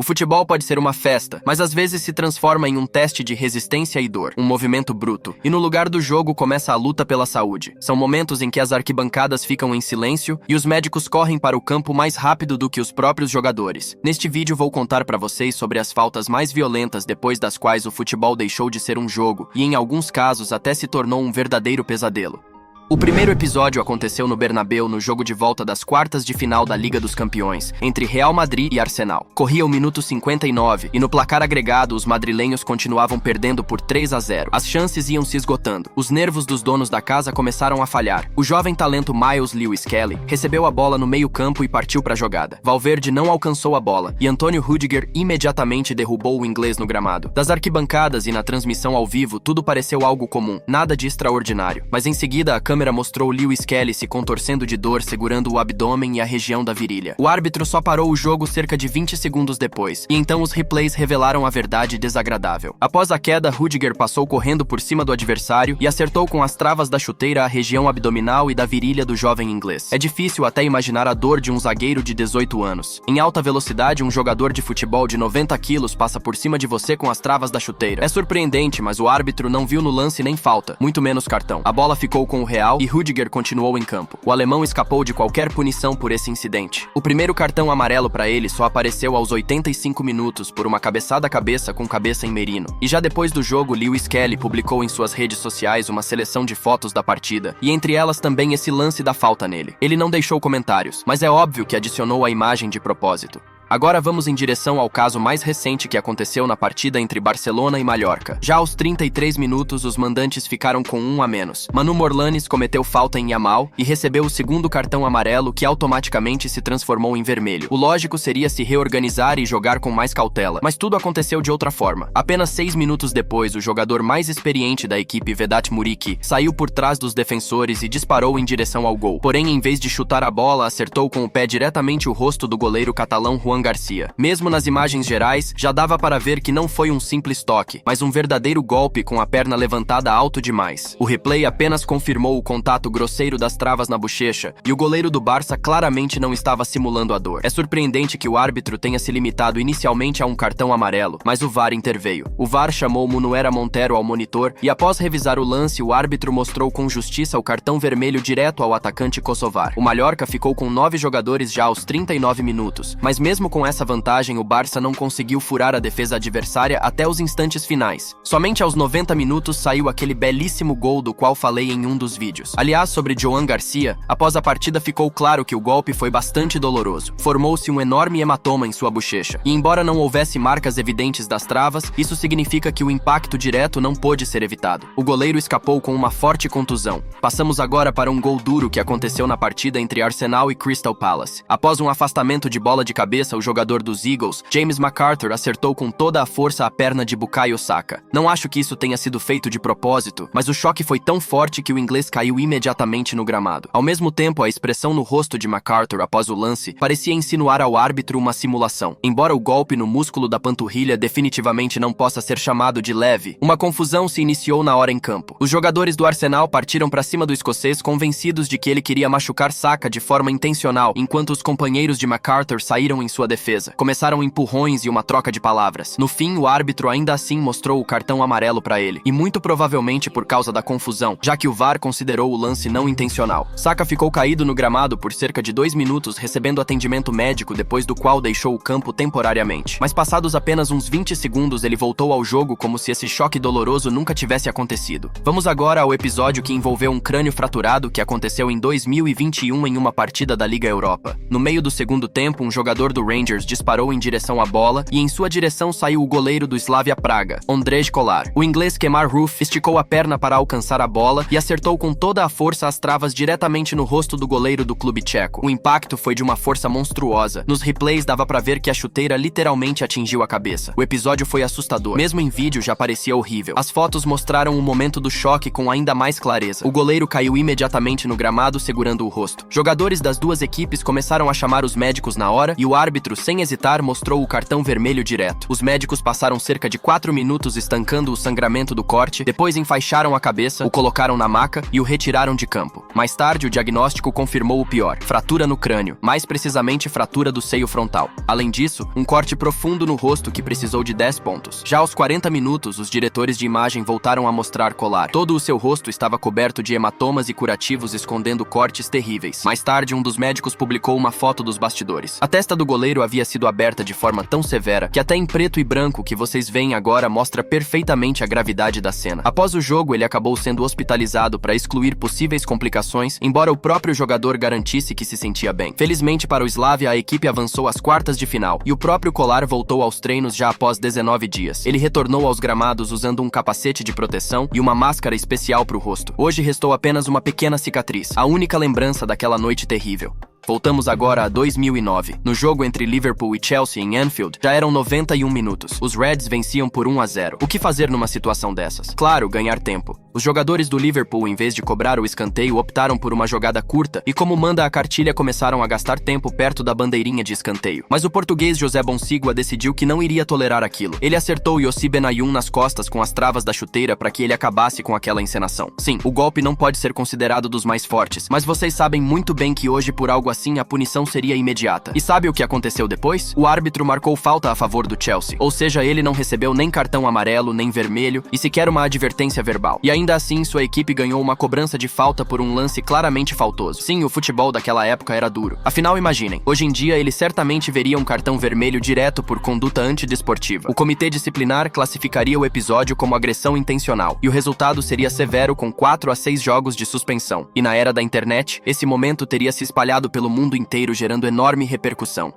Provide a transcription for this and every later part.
O futebol pode ser uma festa, mas às vezes se transforma em um teste de resistência e dor, um movimento bruto. E no lugar do jogo começa a luta pela saúde. São momentos em que as arquibancadas ficam em silêncio e os médicos correm para o campo mais rápido do que os próprios jogadores. Neste vídeo vou contar para vocês sobre as faltas mais violentas depois das quais o futebol deixou de ser um jogo e em alguns casos até se tornou um verdadeiro pesadelo. O primeiro episódio aconteceu no Bernabéu no jogo de volta das quartas de final da Liga dos Campeões, entre Real Madrid e Arsenal. Corria o minuto 59 e no placar agregado os madrilenhos continuavam perdendo por 3-0. As chances iam se esgotando. Os nervos dos donos da casa começaram a falhar. O jovem talento Miles Lewis Kelly recebeu a bola no meio-campo e partiu para a jogada. Valverde não alcançou a bola e Antônio Rüdiger imediatamente derrubou o inglês no gramado. Das arquibancadas e na transmissão ao vivo tudo pareceu algo comum, nada de extraordinário. Mas em seguida a câmera mostrou Lewis Kelly se contorcendo de dor, segurando o abdômen e a região da virilha. O árbitro só parou o jogo cerca de 20 segundos depois, e então os replays revelaram a verdade desagradável. Após a queda, Rüdiger passou correndo por cima do adversário e acertou com as travas da chuteira a região abdominal e da virilha do jovem inglês. É difícil até imaginar a dor de um zagueiro de 18 anos. Em alta velocidade, um jogador de futebol de 90 quilos passa por cima de você com as travas da chuteira. É surpreendente, mas o árbitro não viu no lance nem falta, muito menos cartão. A bola ficou com o Real e Rüdiger continuou em campo. O alemão escapou de qualquer punição por esse incidente. O primeiro cartão amarelo para ele só apareceu aos 85 minutos por uma cabeçada cabeça com cabeça em Merino. E já depois do jogo, Lewis Kelly publicou em suas redes sociais uma seleção de fotos da partida, e entre elas também esse lance da falta nele. Ele não deixou comentários, mas é óbvio que adicionou a imagem de propósito. Agora vamos em direção ao caso mais recente que aconteceu na partida entre Barcelona e Mallorca. Já aos 33 minutos, os mandantes ficaram com 1 a menos. Manu Morlanes cometeu falta em Yamal e recebeu o segundo cartão amarelo que automaticamente se transformou em vermelho. O lógico seria se reorganizar e jogar com mais cautela, mas tudo aconteceu de outra forma. Apenas 6 minutos depois, o jogador mais experiente da equipe, Vedat Muriqi, saiu por trás dos defensores e disparou em direção ao gol. Porém, em vez de chutar a bola, acertou com o pé diretamente o rosto do goleiro catalão Juan Garcia. Mesmo nas imagens gerais, já dava para ver que não foi um simples toque, mas um verdadeiro golpe com a perna levantada alto demais. O replay apenas confirmou o contato grosseiro das travas na bochecha e o goleiro do Barça claramente não estava simulando a dor. É surpreendente que o árbitro tenha se limitado inicialmente a um cartão amarelo, mas o VAR interveio. O VAR chamou Munuera Montero ao monitor e após revisar o lance, o árbitro mostrou com justiça o cartão vermelho direto ao atacante kosovar. O Mallorca ficou com 9 jogadores já aos 39 minutos, mas mesmo com essa vantagem, o Barça não conseguiu furar a defesa adversária até os instantes finais. Somente aos 90 minutos saiu aquele belíssimo gol do qual falei em um dos vídeos. Aliás, sobre Joan Garcia, após a partida ficou claro que o golpe foi bastante doloroso. Formou-se um enorme hematoma em sua bochecha. E embora não houvesse marcas evidentes das travas, isso significa que o impacto direto não pôde ser evitado. O goleiro escapou com uma forte contusão. Passamos agora para um gol duro que aconteceu na partida entre Arsenal e Crystal Palace. Após um afastamento de bola de cabeça, o jogador dos Eagles, James McArthur, acertou com toda a força a perna de Bukayo Saka. Não acho que isso tenha sido feito de propósito, mas o choque foi tão forte que o inglês caiu imediatamente no gramado. Ao mesmo tempo, a expressão no rosto de McArthur após o lance parecia insinuar ao árbitro uma simulação. Embora o golpe no músculo da panturrilha definitivamente não possa ser chamado de leve, uma confusão se iniciou na hora em campo. Os jogadores do Arsenal partiram para cima do escocês convencidos de que ele queria machucar Saka de forma intencional, enquanto os companheiros de McArthur saíram em sua defesa. Começaram empurrões e uma troca de palavras. No fim, o árbitro ainda assim mostrou o cartão amarelo para ele, e muito provavelmente por causa da confusão, já que o VAR considerou o lance não intencional. Saka ficou caído no gramado por cerca de 2 minutos, recebendo atendimento médico, depois do qual deixou o campo temporariamente. Mas passados apenas uns 20 segundos, ele voltou ao jogo como se esse choque doloroso nunca tivesse acontecido. Vamos agora ao episódio que envolveu um crânio fraturado que aconteceu em 2021 em uma partida da Liga Europa. No meio do segundo tempo, um jogador do Rangers disparou em direção à bola e em sua direção saiu o goleiro do Slavia Praga, Ondrej Kolar. O inglês Kemar Roof esticou a perna para alcançar a bola e acertou com toda a força as travas diretamente no rosto do goleiro do clube tcheco. O impacto foi de uma força monstruosa. Nos replays dava para ver que a chuteira literalmente atingiu a cabeça. O episódio foi assustador. Mesmo em vídeo já parecia horrível. As fotos mostraram o momento do choque com ainda mais clareza. O goleiro caiu imediatamente no gramado segurando o rosto. Jogadores das duas equipes começaram a chamar os médicos na hora e o árbitro árbitro, sem hesitar, mostrou o cartão vermelho direto. Os médicos passaram cerca de 4 minutos estancando o sangramento do corte, depois enfaixaram a cabeça, o colocaram na maca e o retiraram de campo. Mais tarde, o diagnóstico confirmou o pior: fratura no crânio, mais precisamente fratura do seio frontal. Além disso, um corte profundo no rosto que precisou de 10 pontos. Já aos 40 minutos, os diretores de imagem voltaram a mostrar colar. Todo o seu rosto estava coberto de hematomas e curativos escondendo cortes terríveis. Mais tarde, um dos médicos publicou uma foto dos bastidores. A testa do goleiro havia sido aberta de forma tão severa que até em preto e branco que vocês veem agora mostra perfeitamente a gravidade da cena. Após o jogo, ele acabou sendo hospitalizado para excluir possíveis complicações, embora o próprio jogador garantisse que se sentia bem. Felizmente para o Slavia, a equipe avançou às quartas de final e o próprio Kolar voltou aos treinos já após 19 dias. Ele retornou aos gramados usando um capacete de proteção e uma máscara especial para o rosto. Hoje restou apenas uma pequena cicatriz, a única lembrança daquela noite terrível. Voltamos agora a 2009. No jogo entre Liverpool e Chelsea em Anfield, já eram 91 minutos. Os Reds venciam por 1-0. O que fazer numa situação dessas? Claro, ganhar tempo. Os jogadores do Liverpool, em vez de cobrar o escanteio, optaram por uma jogada curta e, como manda a cartilha, começaram a gastar tempo perto da bandeirinha de escanteio. Mas o português José Bonsigua decidiu que não iria tolerar aquilo. Ele acertou Yossi Benayoun nas costas com as travas da chuteira para que ele acabasse com aquela encenação. Sim, o golpe não pode ser considerado dos mais fortes, mas vocês sabem muito bem que hoje, por algo assim, a punição seria imediata. E sabe o que aconteceu depois? O árbitro marcou falta a favor do Chelsea. Ou seja, ele não recebeu nem cartão amarelo, nem vermelho e sequer uma advertência verbal. E ainda assim, sua equipe ganhou uma cobrança de falta por um lance claramente faltoso. Sim, o futebol daquela época era duro. Afinal, imaginem, hoje em dia ele certamente veria um cartão vermelho direto por conduta antidesportiva. O comitê disciplinar classificaria o episódio como agressão intencional e o resultado seria severo, com 4 a 6 jogos de suspensão. E na era da internet, esse momento teria se espalhado pelo mundo inteiro, gerando enorme repercussão.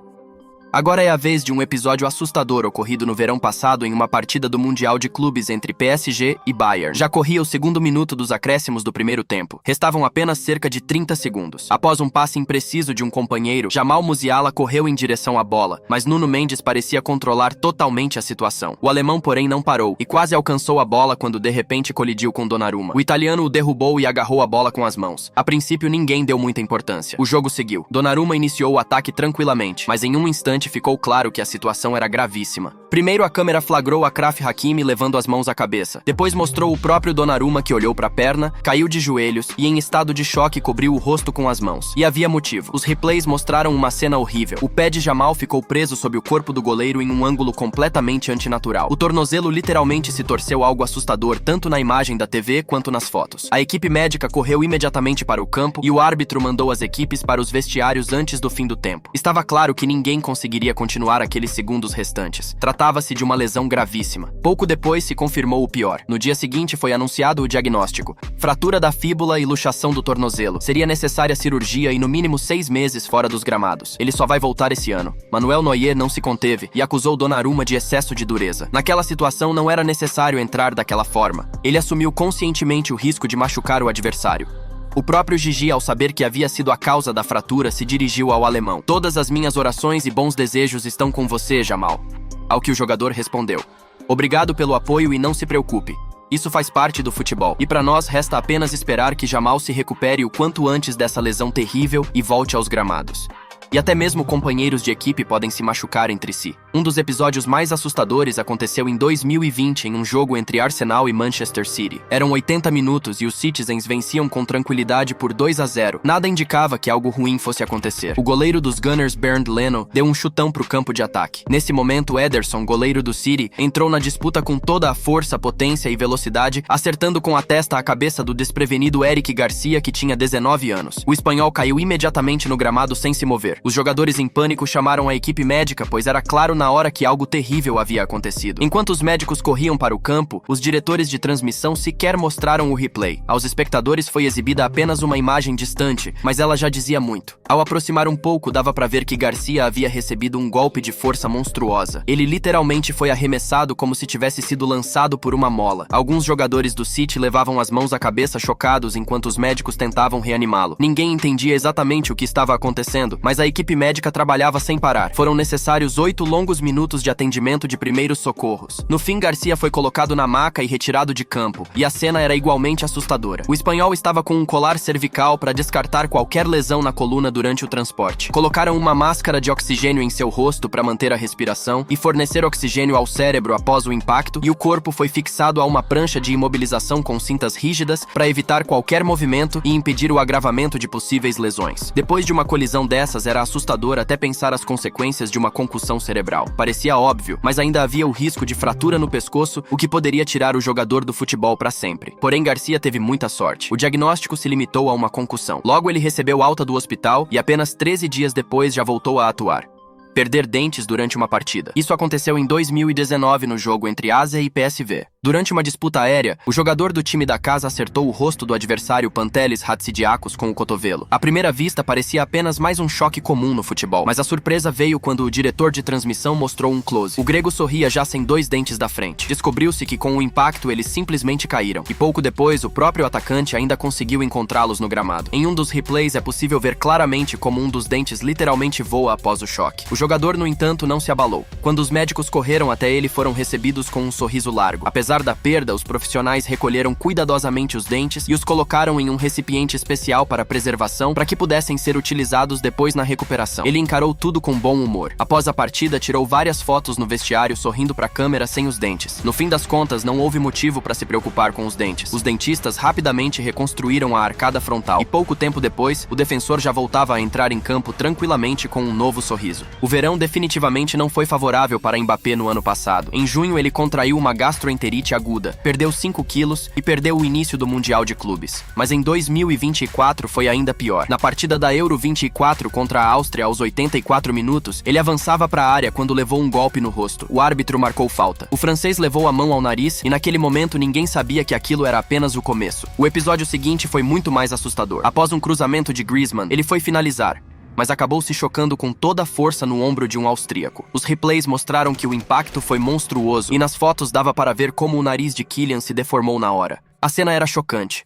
Agora é a vez de um episódio assustador ocorrido no verão passado em uma partida do Mundial de Clubes entre PSG e Bayern. Já corria o segundo minuto dos acréscimos do primeiro tempo. Restavam apenas cerca de 30 segundos. Após um passe impreciso de um companheiro, Jamal Musiala correu em direção à bola, mas Nuno Mendes parecia controlar totalmente a situação. O alemão, porém, não parou e quase alcançou a bola quando de repente colidiu com Donnarumma. O italiano o derrubou e agarrou a bola com as mãos. A princípio, ninguém deu muita importância. O jogo seguiu. Donnarumma iniciou o ataque tranquilamente, mas em um instante ficou claro que a situação era gravíssima. Primeiro, a câmera flagrou Achraf Hakimi levando as mãos à cabeça. Depois mostrou o próprio Donnarumma, que olhou para a perna, caiu de joelhos e, em estado de choque, cobriu o rosto com as mãos. E havia motivo. Os replays mostraram uma cena horrível. O pé de Jamal ficou preso sob o corpo do goleiro em um ângulo completamente antinatural. O tornozelo literalmente se torceu, algo assustador tanto na imagem da TV quanto nas fotos. A equipe médica correu imediatamente para o campo e o árbitro mandou as equipes para os vestiários antes do fim do tempo. Estava claro que ninguém conseguiria continuar aqueles segundos restantes. Tratava-se de uma lesão gravíssima. Pouco depois se confirmou o pior. No dia seguinte foi anunciado o diagnóstico: fratura da fíbula e luxação do tornozelo. Seria necessária cirurgia e no mínimo 6 meses fora dos gramados. Ele só vai voltar esse ano. Manuel Neuer não se conteve e acusou Donnarumma de excesso de dureza. Naquela situação não era necessário entrar daquela forma. Ele assumiu conscientemente o risco de machucar o adversário. O próprio Gigi, ao saber que havia sido a causa da fratura, se dirigiu ao alemão: todas as minhas orações e bons desejos estão com você, Jamal. Ao que o jogador respondeu: obrigado pelo apoio e não se preocupe. Isso faz parte do futebol. E para nós resta apenas esperar que Jamal se recupere o quanto antes dessa lesão terrível e volte aos gramados. E até mesmo companheiros de equipe podem se machucar entre si. Um dos episódios mais assustadores aconteceu em 2020 em um jogo entre Arsenal e Manchester City. Eram 80 minutos e os Citizens venciam com tranquilidade por 2-0. Nada indicava que algo ruim fosse acontecer. O goleiro dos Gunners, Bernd Leno, deu um chutão para o campo de ataque. Nesse momento, Ederson, goleiro do City, entrou na disputa com toda a força, potência e velocidade, acertando com a testa a cabeça do desprevenido Eric Garcia, que tinha 19 anos. O espanhol caiu imediatamente no gramado sem se mover. Os jogadores em pânico chamaram a equipe médica, pois era claro na hora que algo terrível havia acontecido. Enquanto os médicos corriam para o campo, os diretores de transmissão sequer mostraram o replay. Aos espectadores foi exibida apenas uma imagem distante, mas ela já dizia muito. Ao aproximar um pouco, dava para ver que Garcia havia recebido um golpe de força monstruosa. Ele literalmente foi arremessado como se tivesse sido lançado por uma mola. Alguns jogadores do City levavam as mãos à cabeça chocados enquanto os médicos tentavam reanimá-lo. Ninguém entendia exatamente o que estava acontecendo, mas a equipe médica trabalhava sem parar. Foram necessários 8 longos longos minutos de atendimento de primeiros socorros. No fim, Garcia foi colocado na maca e retirado de campo, e a cena era igualmente assustadora. O espanhol estava com um colar cervical para descartar qualquer lesão na coluna durante o transporte. Colocaram uma máscara de oxigênio em seu rosto para manter a respiração e fornecer oxigênio ao cérebro após o impacto, e o corpo foi fixado a uma prancha de imobilização com cintas rígidas para evitar qualquer movimento e impedir o agravamento de possíveis lesões. Depois de uma colisão dessas, era assustador até pensar as consequências de uma concussão cerebral. Parecia óbvio, mas ainda havia o risco de fratura no pescoço, o que poderia tirar o jogador do futebol para sempre. Porém, Garcia teve muita sorte. O diagnóstico se limitou a uma concussão. Logo, ele recebeu alta do hospital e apenas 13 dias depois já voltou a atuar. Perder dentes durante uma partida. Isso aconteceu em 2019 no jogo entre AZ e PSV. Durante uma disputa aérea, o jogador do time da casa acertou o rosto do adversário Pantelis Hatsidiakos com o cotovelo. À primeira vista, parecia apenas mais um choque comum no futebol, mas a surpresa veio quando o diretor de transmissão mostrou um close. O grego sorria já sem 2 dentes da frente. Descobriu-se que com o impacto eles simplesmente caíram, e pouco depois o próprio atacante ainda conseguiu encontrá-los no gramado. Em um dos replays é possível ver claramente como um dos dentes literalmente voa após o choque. O jogador, no entanto, não se abalou. Quando os médicos correram até ele, foram recebidos com um sorriso largo. Apesar da perda, os profissionais recolheram cuidadosamente os dentes e os colocaram em um recipiente especial para preservação para que pudessem ser utilizados depois na recuperação. Ele encarou tudo com bom humor. Após a partida, tirou várias fotos no vestiário sorrindo para a câmera sem os dentes. No fim das contas, não houve motivo para se preocupar com os dentes. Os dentistas rapidamente reconstruíram a arcada frontal e pouco tempo depois, o defensor já voltava a entrar em campo tranquilamente com um novo sorriso. O verão definitivamente não foi favorável para Mbappé no ano passado. Em junho, ele contraiu uma gastroenterite aguda, perdeu 5 quilos e perdeu o início do Mundial de Clubes. Mas em 2024 foi ainda pior. Na partida da Euro 24 contra a Áustria aos 84 minutos, ele avançava para a área quando levou um golpe no rosto. O árbitro marcou falta. O francês levou a mão ao nariz e naquele momento ninguém sabia que aquilo era apenas o começo. O episódio seguinte foi muito mais assustador. Após um cruzamento de Griezmann, ele foi finalizar, mas acabou se chocando com toda a força no ombro de um austríaco. Os replays mostraram que o impacto foi monstruoso e nas fotos dava para ver como o nariz de Kylian se deformou na hora. A cena era chocante.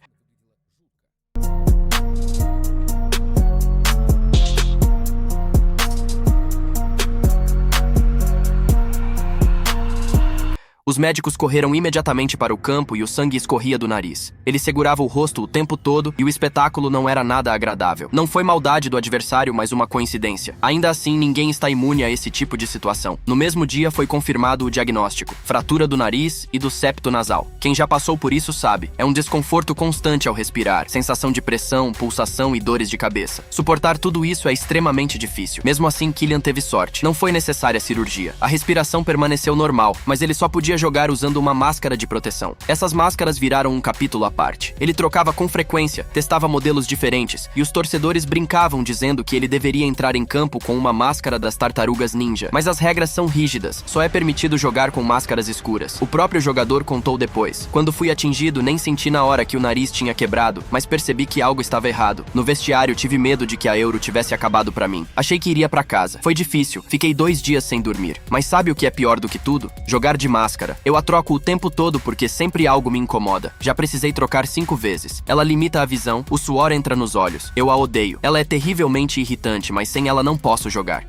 Os médicos correram imediatamente para o campo e o sangue escorria do nariz. Ele segurava o rosto o tempo todo e o espetáculo não era nada agradável. Não foi maldade do adversário, mas uma coincidência. Ainda assim, ninguém está imune a esse tipo de situação. No mesmo dia foi confirmado o diagnóstico: fratura do nariz e do septo nasal. Quem já passou por isso sabe, é um desconforto constante ao respirar, sensação de pressão, pulsação e dores de cabeça. Suportar tudo isso é extremamente difícil. Mesmo assim, Kylian teve sorte. Não foi necessária cirurgia. A respiração permaneceu normal, mas ele só podia jogar usando uma máscara de proteção. Essas máscaras viraram um capítulo à parte. Ele trocava com frequência, testava modelos diferentes, e os torcedores brincavam dizendo que ele deveria entrar em campo com uma máscara das tartarugas ninja. Mas as regras são rígidas, só é permitido jogar com máscaras escuras. O próprio jogador contou depois: quando fui atingido, nem senti na hora que o nariz tinha quebrado, mas percebi que algo estava errado. No vestiário, tive medo de que a Euro tivesse acabado pra mim. Achei que iria pra casa. Foi difícil, fiquei 2 dias sem dormir. Mas sabe o que é pior do que tudo? Jogar de máscara. Eu a troco o tempo todo porque sempre algo me incomoda. Já precisei trocar 5 vezes. Ela limita a visão, o suor entra nos olhos. Eu a odeio. Ela é terrivelmente irritante, mas sem ela não posso jogar.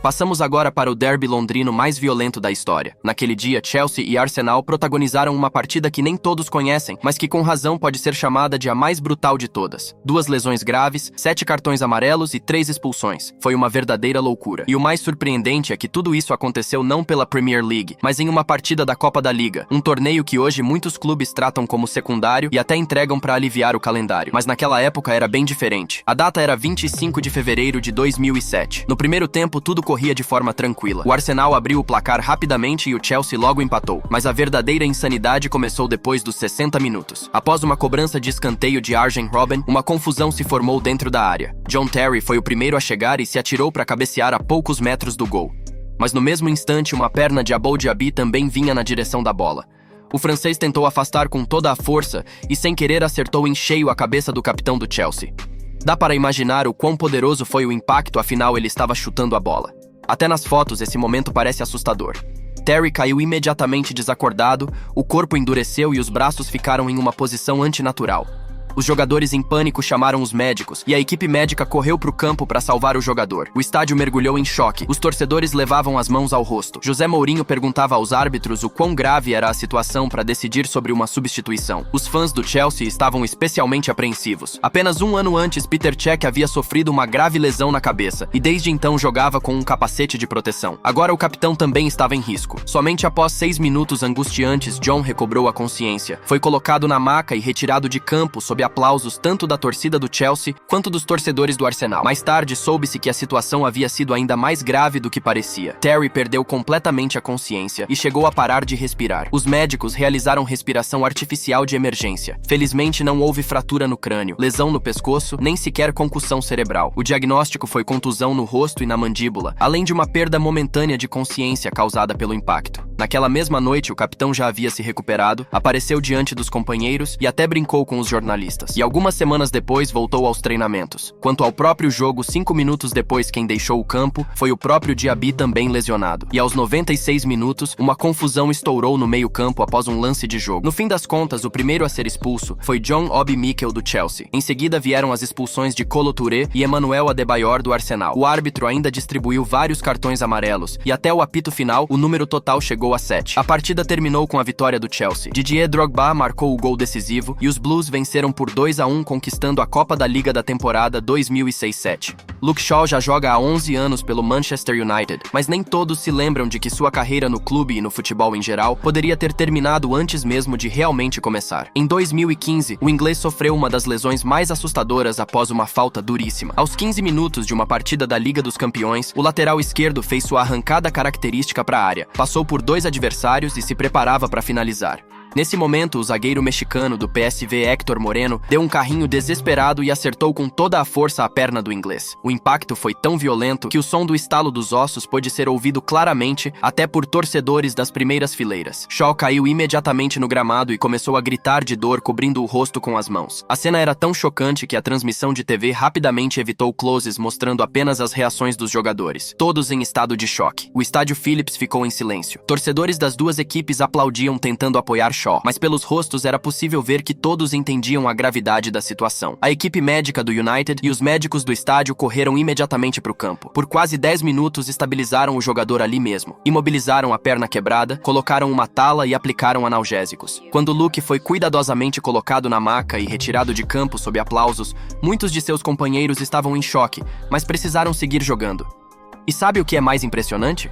Passamos agora para o derby londrino mais violento da história. Naquele dia, Chelsea e Arsenal protagonizaram uma partida que nem todos conhecem, mas que com razão pode ser chamada de a mais brutal de todas. 2 lesões graves, 7 cartões amarelos e 3 expulsões. Foi uma verdadeira loucura. E o mais surpreendente é que tudo isso aconteceu não pela Premier League, mas em uma partida da Copa da Liga, um torneio que hoje muitos clubes tratam como secundário e até entregam para aliviar o calendário. Mas naquela época era bem diferente. A data era 25 de fevereiro de 2007. No primeiro tempo, tudo corria de forma tranquila. O Arsenal abriu o placar rapidamente e o Chelsea logo empatou. Mas a verdadeira insanidade começou depois dos 60 minutos. Após uma cobrança de escanteio de Arjen Robben, uma confusão se formou dentro da área. John Terry foi o primeiro a chegar e se atirou para cabecear a poucos metros do gol. Mas no mesmo instante, uma perna de Abou Diaby também vinha na direção da bola. O francês tentou afastar com toda a força e sem querer acertou em cheio a cabeça do capitão do Chelsea. Dá para imaginar o quão poderoso foi o impacto, afinal ele estava chutando a bola. Até nas fotos esse momento parece assustador. Terry caiu imediatamente desacordado, o corpo endureceu e os braços ficaram em uma posição antinatural. Os jogadores em pânico chamaram os médicos e a equipe médica correu para o campo para salvar o jogador. O estádio mergulhou em choque. Os torcedores levavam as mãos ao rosto. José Mourinho perguntava aos árbitros o quão grave era a situação para decidir sobre uma substituição. Os fãs do Chelsea estavam especialmente apreensivos. Apenas um ano antes, Peter Cech havia sofrido uma grave lesão na cabeça e desde então jogava com um capacete de proteção. Agora o capitão também estava em risco. Somente após 6 minutos angustiantes, John recobrou a consciência. Foi colocado na maca e retirado de campo sob aplausos tanto da torcida do Chelsea quanto dos torcedores do Arsenal. Mais tarde, soube-se que a situação havia sido ainda mais grave do que parecia. Terry perdeu completamente a consciência e chegou a parar de respirar. Os médicos realizaram respiração artificial de emergência. Felizmente, não houve fratura no crânio, lesão no pescoço, nem sequer concussão cerebral. O diagnóstico foi contusão no rosto e na mandíbula, além de uma perda momentânea de consciência causada pelo impacto. Naquela mesma noite, o capitão já havia se recuperado, apareceu diante dos companheiros e até brincou com os jornalistas. E algumas semanas depois, voltou aos treinamentos. Quanto ao próprio jogo, 5 minutos depois, quem deixou o campo foi o próprio Diaby, também lesionado. E aos 96 minutos, uma confusão estourou no meio-campo após um lance de jogo. No fim das contas, o primeiro a ser expulso foi John Obi Mikel do Chelsea. Em seguida vieram as expulsões de Kolo Touré e Emmanuel Adebayor do Arsenal. O árbitro ainda distribuiu vários cartões amarelos e até o apito final, o número total chegou a 7. A partida terminou com a vitória do Chelsea. Didier Drogba marcou o gol decisivo e os Blues venceram por 2-1, conquistando a Copa da Liga da temporada 2006-07. Luke Shaw já joga há 11 anos pelo Manchester United, mas nem todos se lembram de que sua carreira no clube e no futebol em geral poderia ter terminado antes mesmo de realmente começar. Em 2015, o inglês sofreu uma das lesões mais assustadoras após uma falta duríssima. Aos 15 minutos de uma partida da Liga dos Campeões, o lateral esquerdo fez sua arrancada característica para a área, passou por 2 adversários e se preparava para finalizar. Nesse momento, o zagueiro mexicano do PSV Héctor Moreno deu um carrinho desesperado e acertou com toda a força a perna do inglês. O impacto foi tão violento que o som do estalo dos ossos pôde ser ouvido claramente até por torcedores das primeiras fileiras. Shaw caiu imediatamente no gramado e começou a gritar de dor, cobrindo o rosto com as mãos. A cena era tão chocante que a transmissão de TV rapidamente evitou closes, mostrando apenas as reações dos jogadores, todos em estado de choque. O estádio Philips ficou em silêncio. Torcedores das duas equipes aplaudiam tentando apoiar Shaw, mas pelos rostos era possível ver que todos entendiam a gravidade da situação. A equipe médica do United e os médicos do estádio correram imediatamente para o campo. Por quase 10 minutos estabilizaram o jogador ali mesmo, imobilizaram a perna quebrada, colocaram uma tala e aplicaram analgésicos. Quando Luke foi cuidadosamente colocado na maca e retirado de campo sob aplausos, muitos de seus companheiros estavam em choque, mas precisaram seguir jogando. E sabe o que é mais impressionante?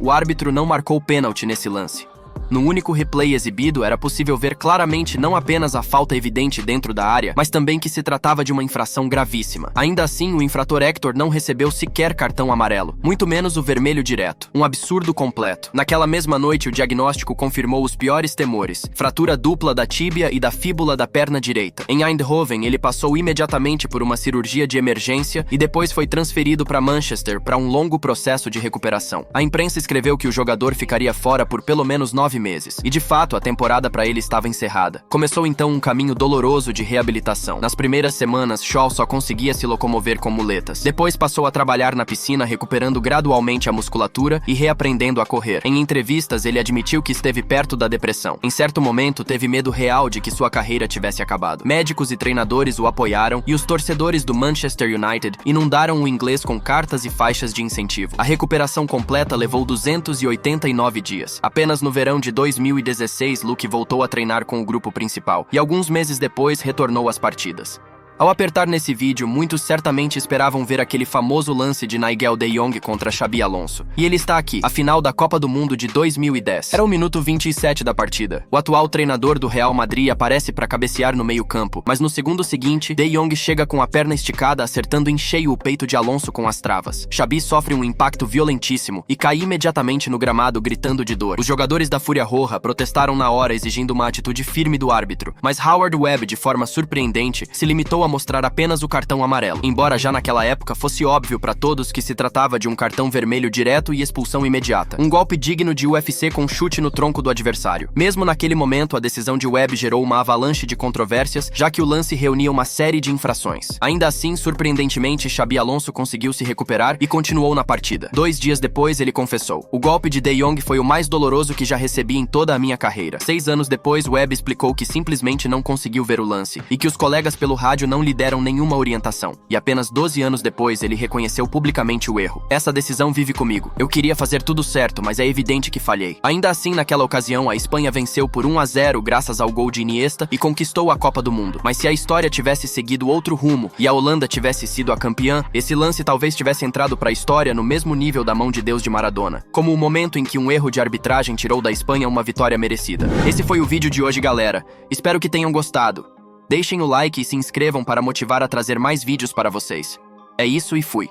O árbitro não marcou pênalti nesse lance. No único replay exibido, era possível ver claramente não apenas a falta evidente dentro da área, mas também que se tratava de uma infração gravíssima. Ainda assim, o infrator Héctor não recebeu sequer cartão amarelo, muito menos o vermelho direto. Um absurdo completo. Naquela mesma noite, o diagnóstico confirmou os piores temores: fratura dupla da tíbia e da fíbula da perna direita. Em Eindhoven, ele passou imediatamente por uma cirurgia de emergência e depois foi transferido para Manchester para um longo processo de recuperação. A imprensa escreveu que o jogador ficaria fora por pelo menos 9 meses. E de fato, a temporada para ele estava encerrada. Começou então um caminho doloroso de reabilitação. Nas primeiras semanas, Shaw só conseguia se locomover com muletas. Depois passou a trabalhar na piscina, recuperando gradualmente a musculatura e reaprendendo a correr. Em entrevistas, ele admitiu que esteve perto da depressão. Em certo momento, teve medo real de que sua carreira tivesse acabado. Médicos e treinadores o apoiaram e os torcedores do Manchester United inundaram o inglês com cartas e faixas de incentivo. A recuperação completa levou 289 dias. Apenas no verão de 2016, Luke voltou a treinar com o grupo principal e alguns meses depois retornou às partidas. Ao apertar nesse vídeo, muitos certamente esperavam ver aquele famoso lance de Nigel de Jong contra Xabi Alonso. E ele está aqui, a final da Copa do Mundo de 2010. Era o minuto 27 da partida. O atual treinador do Real Madrid aparece para cabecear no meio-campo, mas no segundo seguinte, de Jong chega com a perna esticada, acertando em cheio o peito de Alonso com as travas. Xabi sofre um impacto violentíssimo e cai imediatamente no gramado gritando de dor. Os jogadores da Fúria Roja protestaram na hora, exigindo uma atitude firme do árbitro, mas Howard Webb, de forma surpreendente, se limitou a a mostrar apenas o cartão amarelo, embora já naquela época fosse óbvio para todos que se tratava de um cartão vermelho direto e expulsão imediata. Um golpe digno de UFC com chute no tronco do adversário. Mesmo naquele momento, a decisão de Webb gerou uma avalanche de controvérsias, já que o lance reunia uma série de infrações. Ainda assim, surpreendentemente, Xabi Alonso conseguiu se recuperar e continuou na partida. 2 dias depois, ele confessou: "O golpe de De Jong foi o mais doloroso que já recebi em toda a minha carreira." 6 anos depois, Webb explicou que simplesmente não conseguiu ver o lance e que os colegas pelo rádio não lhe deram nenhuma orientação. E apenas 12 anos depois, ele reconheceu publicamente o erro. "Essa decisão vive comigo. Eu queria fazer tudo certo, mas é evidente que falhei." Ainda assim, naquela ocasião, a Espanha venceu por 1-0 graças ao gol de Iniesta e conquistou a Copa do Mundo. Mas se a história tivesse seguido outro rumo e a Holanda tivesse sido a campeã, esse lance talvez tivesse entrado para a história no mesmo nível da mão de Deus de Maradona, como o momento em que um erro de arbitragem tirou da Espanha uma vitória merecida. Esse foi o vídeo de hoje, galera. Espero que tenham gostado. Deixem o like e se inscrevam para motivar a trazer mais vídeos para vocês. É isso e fui.